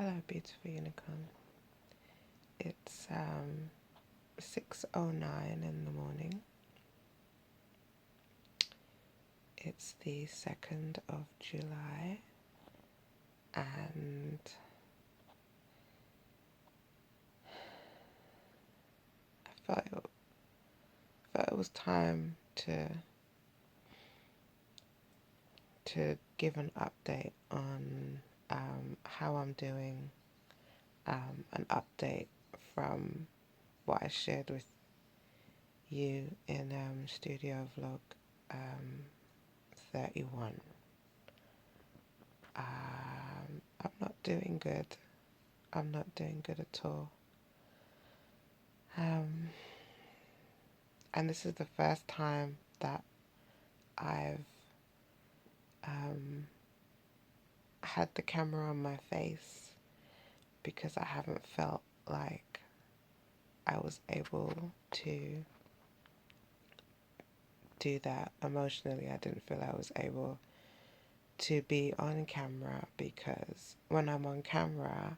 Hello, beautiful unicorn. It's 6:09 in the morning. It's the 2nd of July, and I felt it was time to give an update on how I'm doing, an update from what I shared with you in Studio Vlog 31. I'm not doing good. I'm not doing good at all. And this is the first time that I've had the camera on my face, because I haven't felt like I was able to do that emotionally. I didn't feel I was able to be on camera, because when I'm on camera,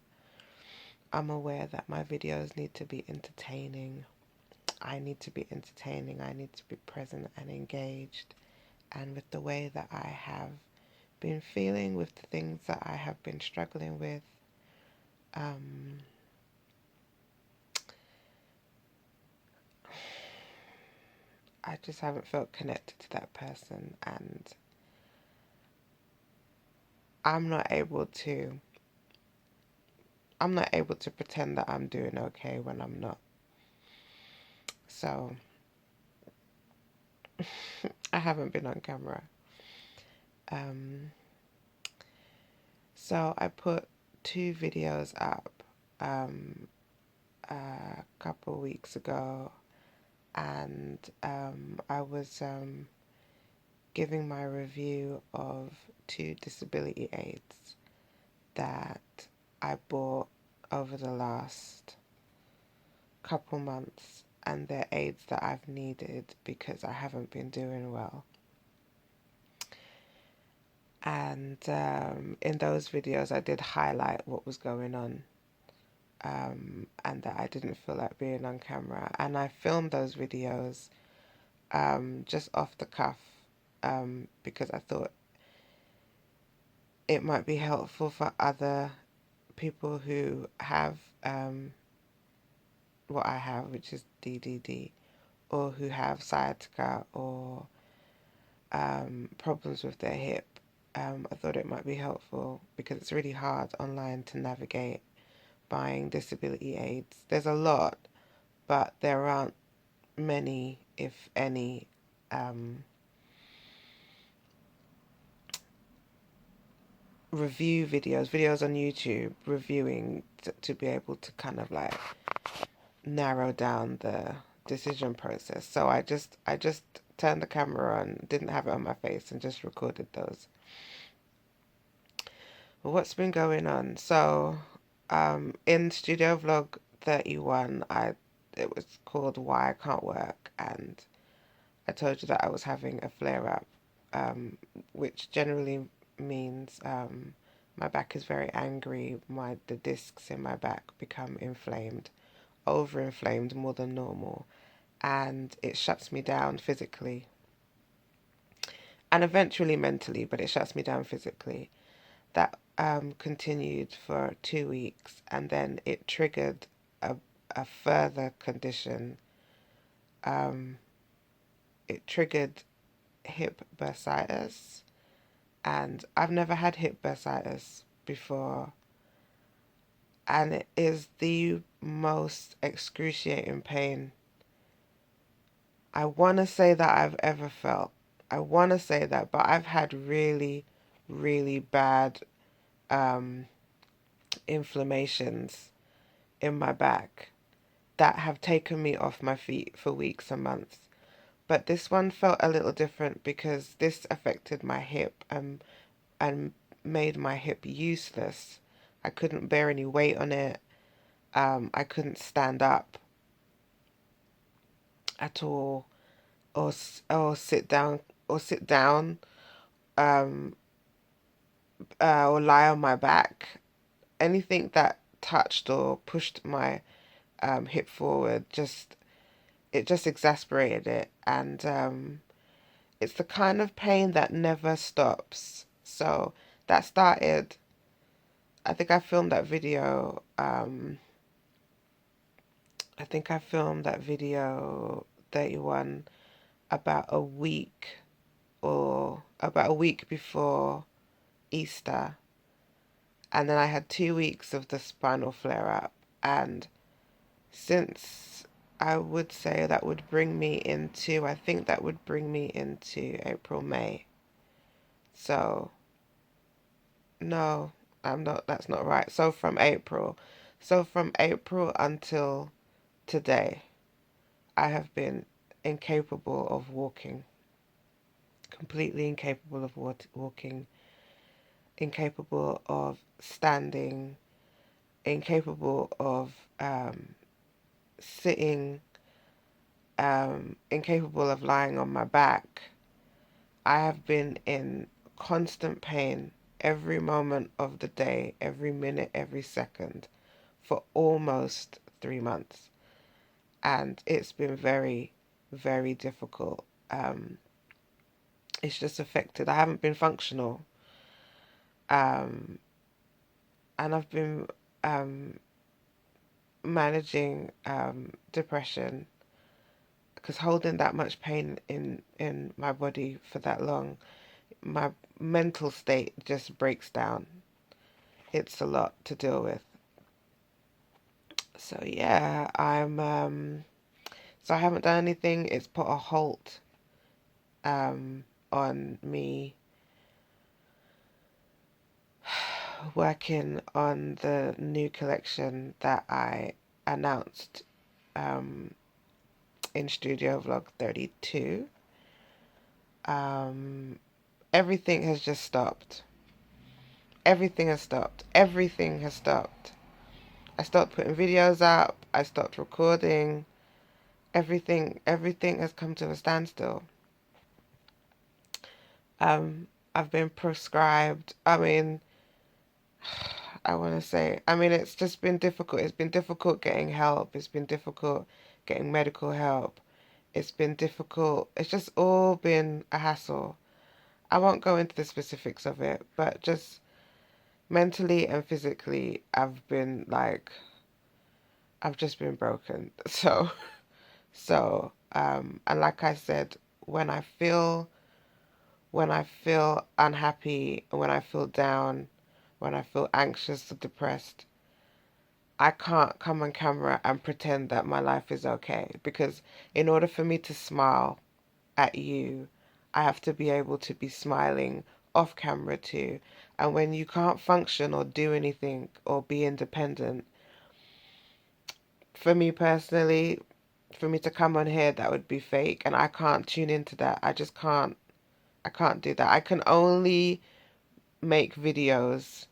I'm aware that my videos need to be entertaining. I need to be entertaining. I need to be present and engaged. And with the way that I have been feeling, with the things that I have been struggling with, I just haven't felt connected to that person, and I'm not able to pretend that I'm doing okay when I'm not. So I haven't been on camera. So I put 2 videos up a couple weeks ago, and I was giving my review of 2 disability aids that I bought over the last couple months, and they're aids that I've needed because I haven't been doing well. And in those videos I did highlight what was going on, and that I didn't feel like being on camera. And I filmed those videos just off the cuff, because I thought it might be helpful for other people who have what I have, which is DDD, or who have sciatica or problems with their hip. I thought it might be helpful because it's really hard online to navigate buying disability aids. There's a lot, but there aren't many, if any, videos on YouTube reviewing to be able to kind of like narrow down the decision process. So I just turned the camera on, didn't have it on my face, and just recorded those. What's been going on? So in Studio Vlog 31, it was called Why I Can't Work, and I told you that I was having a flare-up, which generally means my back is very angry. The discs in my back become inflamed, overinflamed more than normal, and it shuts me down physically and eventually mentally, but it shuts me down physically. That continued for 2 weeks, and then it triggered a further condition. It triggered hip bursitis, and I've never had hip bursitis before, and it is the most excruciating pain I want to say that I've ever felt. I want to say that, but I've had really, really bad inflammations in my back that have taken me off my feet for weeks and months. But this one felt a little different because this affected my hip, and made my hip useless. I couldn't bear any weight on it. I couldn't stand up at all, or sit down, um, or lie on my back. anything that touched or pushed my hip forward, it just exasperated it, and it's the kind of pain that never stops. So that started. I think I filmed that video. I think I filmed that video 31 about a week or about a week before Easter, and then I had 2 weeks of the spinal flare up, and since I would say that would bring me into, I think that would bring me into April, May. So, no, I'm not, that's not right. So from April until today, I have been incapable of walking, completely incapable of walking, incapable of standing, incapable of sitting, incapable of lying on my back. I have been in constant pain every moment of the day, every minute, every second for almost 3 months. And it's been very, very difficult. It's just affected. I haven't been functional. Um, and I've been um, managing depression, because holding that much pain in my body for that long, my mental state just breaks down. It's a lot to deal with. So yeah, so I haven't done anything. It's put a halt on me working on the new collection that I announced in Studio Vlog 32. Everything has just stopped. Everything has stopped. Everything has stopped. I stopped putting videos up. I stopped recording. Everything has come to a standstill. I've been prescribed. I mean, I want to say, I mean, it's just been difficult. It's been difficult getting help. It's been difficult getting medical help. It's been difficult. It's just all been a hassle. I won't go into the specifics of it, but just mentally and physically, I've just been broken. And like I said, when I feel, when I feel unhappy, when I feel down, when I feel anxious or depressed, I can't come on camera and pretend that my life is okay, because in order for me to smile at you, I have to be able to be smiling off camera too. And when you can't function or do anything or be independent, for me personally, for me to come on here, that would be fake, and I can't tune into that. I just can't. I can't do that. I can only make videos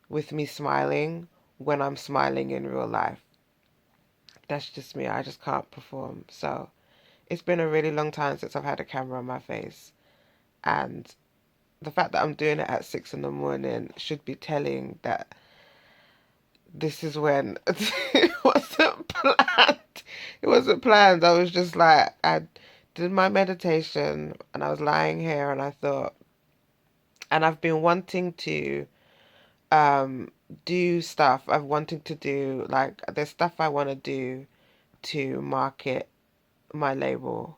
with me smiling when I'm smiling in real life. That's just me. I just can't perform. So it's been a really long time since I've had a camera on my face. And the fact that I'm doing it at 6 in the morning should be telling that this is when it wasn't planned. It wasn't planned. I was just like, I did my meditation and I was lying here and I thought, and I've been wanting to um do stuff. I've wanting to do, like, there's stuff I want to do to market my label.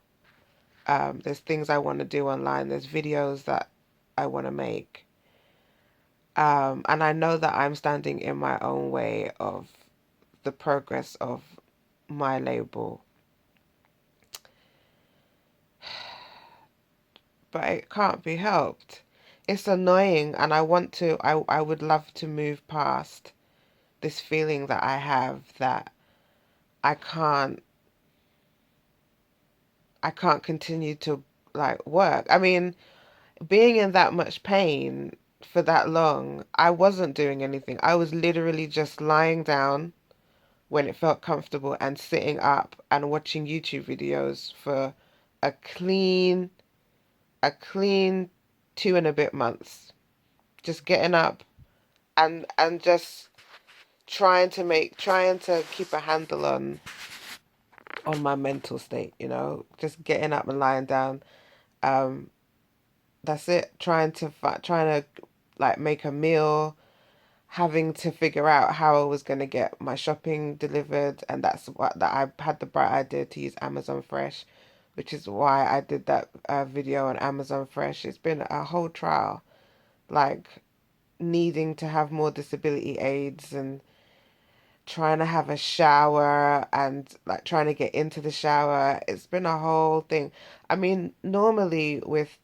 There's things I want to do online. There's videos that I want to make. And I know that I'm standing in my own way of the progress of my label. But it can't be helped. It's annoying, and I would love to move past this feeling that I have that I can't I can't continue to like work. I mean, being in that much pain for that long, I wasn't doing anything. I was literally just lying down when it felt comfortable and sitting up and watching YouTube videos for a clean, a clean 2 and a bit months. Just getting up and just trying to keep a handle on my mental state, you know, just getting up and lying down. Um, that's it. Trying to like make a meal, having to figure out how I was going to get my shopping delivered, and that's what that I had the bright idea to use Amazon Fresh, which is why I did that video on Amazon Fresh. It's been a whole trial, like needing to have more disability aids and trying to have a shower and like trying to get into the shower. It's been a whole thing. I mean, normally with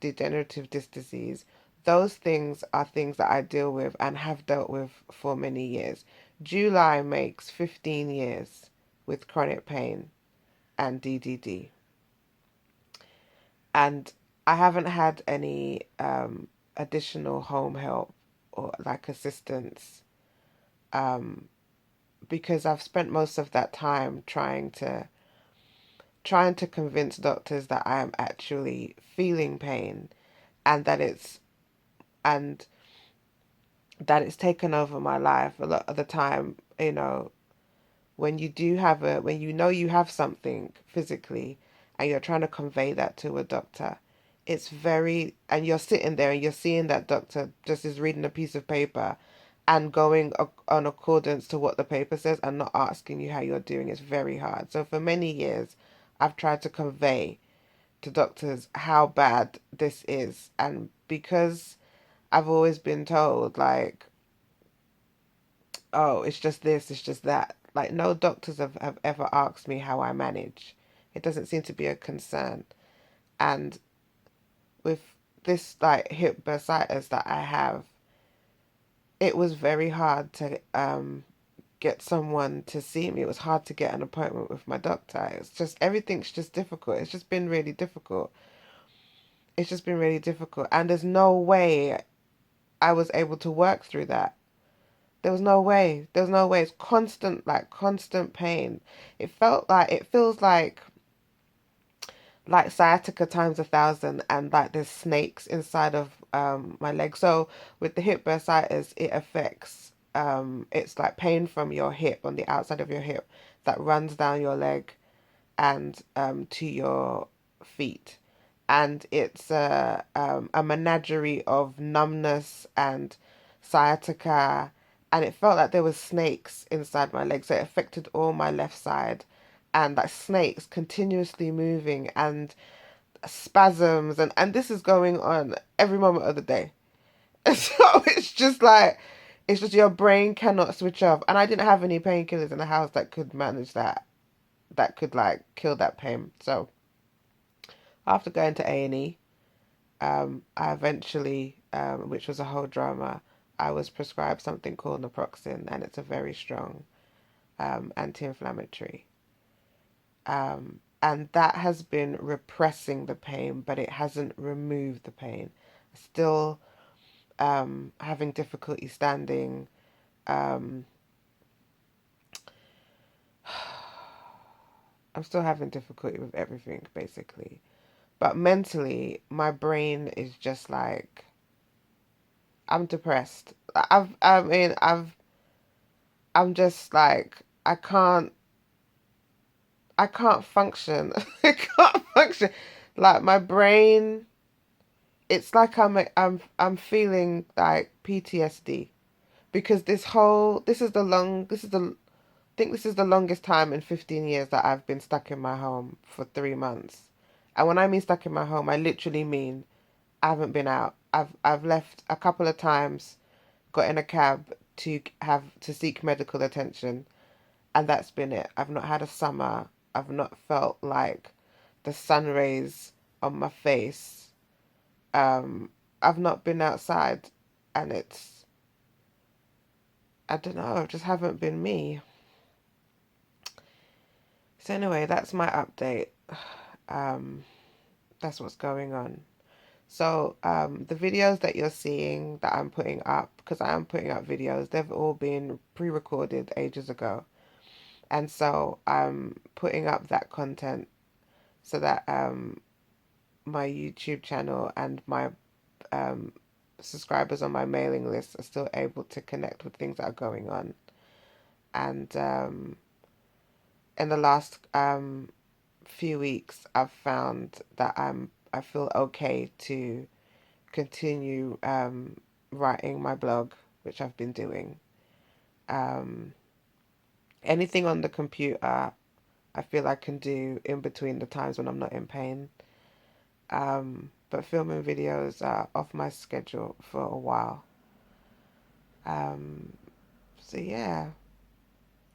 degenerative disc disease, those things are things that I deal with and have dealt with for many years. July makes 15 years with chronic pain and DDD. And I haven't had any additional home help or like assistance um, because I've spent most of that time trying to convince doctors that I am actually feeling pain and and that it's taken over my life a lot of the time, you know, when you know you have something physically and you're trying to convey that to a doctor, it's very, and you're sitting there and you're seeing that doctor just is reading a piece of paper and going on accordance to what the paper says and not asking you how you're doing. It's very hard. So for many years, I've tried to convey to doctors how bad this is. And because I've always been told, like, oh, it's just this, it's just that. Like, no doctors have ever asked me how I manage. It doesn't seem to be a concern. And with this, like, hip bursitis that I have, it was very hard to get someone to see me. It was hard to get an appointment with my doctor. It's just, everything's just difficult. It's just been really difficult. It's just been really difficult. And there's no way I was able to work through that. There was no way. There was no way. It's constant, like constant pain. It feels like sciatica times 1,000, and like there's snakes inside of my leg. So with the hip bursitis, it affects it's like pain from your hip on the outside of your hip that runs down your leg and to your feet. And it's a menagerie of numbness and sciatica. And it felt like there was snakes inside my leg. So it affected all my left side. And like snakes continuously moving and spasms. And this is going on every moment of the day. So it's just like, it's just your brain cannot switch off. And I didn't have any painkillers in the house that could manage that, that could like kill that pain. So after going to A&E, I eventually, which was a whole drama, I was prescribed something called naproxen, and it's a very strong anti-inflammatory. And that has been repressing the pain, but it hasn't removed the pain. Still having difficulty standing. Um, I'm still having difficulty with everything, basically. But mentally, my brain is just like, I'm depressed. I'm just like, I can't function. I can't function. Like my brain, it's like I'm feeling like PTSD because I think this is the longest time in 15 years that I've been stuck in my home for 3 months. And when I mean stuck in my home, I literally mean I haven't been out. I've left a couple of times, got in a cab to seek medical attention, and that's been it. I've not had a summer. I've not felt like the sun rays on my face. Um, I've not been outside, and I don't know, I just haven't been me. So anyway, that's my update. Um, that's what's going on. So the videos that you're seeing that I'm putting up, because I am putting up videos, they've all been pre-recorded ages ago. And so I'm putting up that content so that my YouTube channel and my um, subscribers on my mailing list are still able to connect with things that are going on. And in the last few weeks, I've found that I feel okay to continue writing my blog, which I've been doing. Um, Anything on the computer, I feel I can do in between the times when I'm not in pain. But filming videos are off my schedule for a while. Um, so yeah,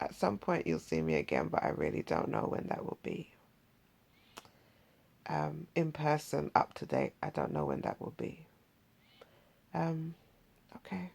at some point you'll see me again, but I really don't know when that will be. In person, up to date, I don't know when that will be. Um, okay.